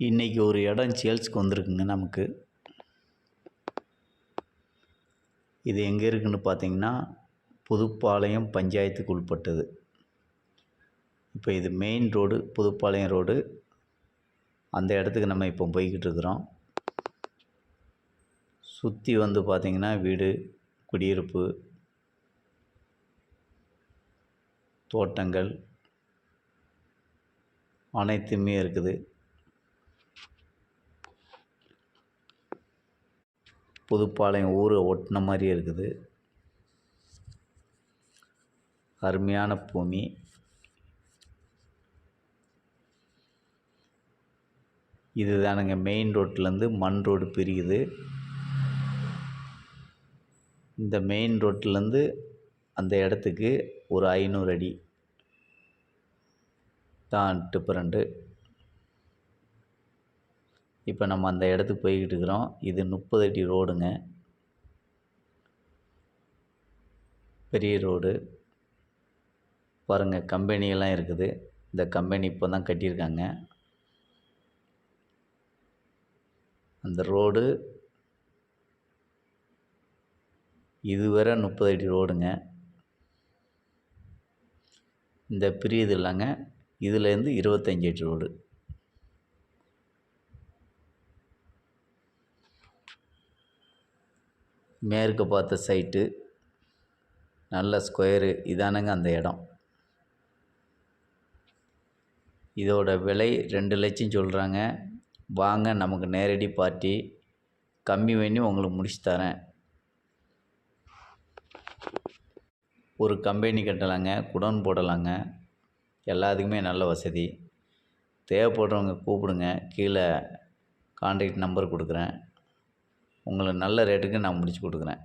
இன்றைக்கி ஒரு இடம் சேல்ஸ்க்கு வந்திருக்குங்க நமக்கு. இது எங்கே இருக்குதுன்னு பார்த்தீங்கன்னா, புதுப்பாளையம் பஞ்சாயத்துக்கு உட்பட்டது. இப்போ இது மெயின் ரோடு, புதுப்பாளையம் ரோடு. அந்த இடத்துக்கு நம்ம இப்போ போய்கிட்டு இருக்கிறோம். சுற்றி வந்து பார்த்திங்கன்னா வீடு, குடியிருப்பு, தோட்டங்கள் அனைத்துமே இருக்குது. புதுப்பாளையம் ஊரை ஒட்டின மாதிரியே இருக்குது. அருமையான பூமி. இது தானுங்க மெயின் ரோட்லேருந்து மண் ரோடு பிரியுது. இந்த மெயின் ரோட்லேருந்து அந்த இடத்துக்கு ஒரு 500 அடி தான் டிஃபரண்ட்டு. இப்போ நம்ம அந்த இடத்துக்கு போய்கிட்டு இருக்கிறோம். இது 30 அடி ரோடுங்க, பெரிய ரோடு. பாருங்கள், கம்பெனியெல்லாம் இருக்குது. இந்த கம்பெனி இப்போ தான் கட்டியிருக்காங்க. அந்த ரோடு இதுவரை 30 அடி ரோடுங்க. இந்த பிரியுது இல்லைங்க, இதுலேருந்து 25 அடி ரோடு. மேற்கு பார்த்த சைட்டு, நல்ல ஸ்கொயரு. இதானுங்க அந்த இடம். இதோட விலை 2 லட்சம் சொல்கிறாங்க. வாங்க, நமக்கு நேரடி பார்ட்டி, கம்மி பண்ணி உங்களுக்கு முடிச்சு தரேன். ஒரு கம்பெனி கட்டலாங்க, குடோன் போடலாங்க, எல்லாத்துக்குமே நல்ல வசதி. தேவைப்படுறவங்க கூப்பிடுங்க. கீழே கான்டாக்ட் நம்பர் கொடுக்குறேன். உங்களுக்கு நல்ல ரேட்டுக்கு நான் முடிச்சு கொடுக்குறேன்.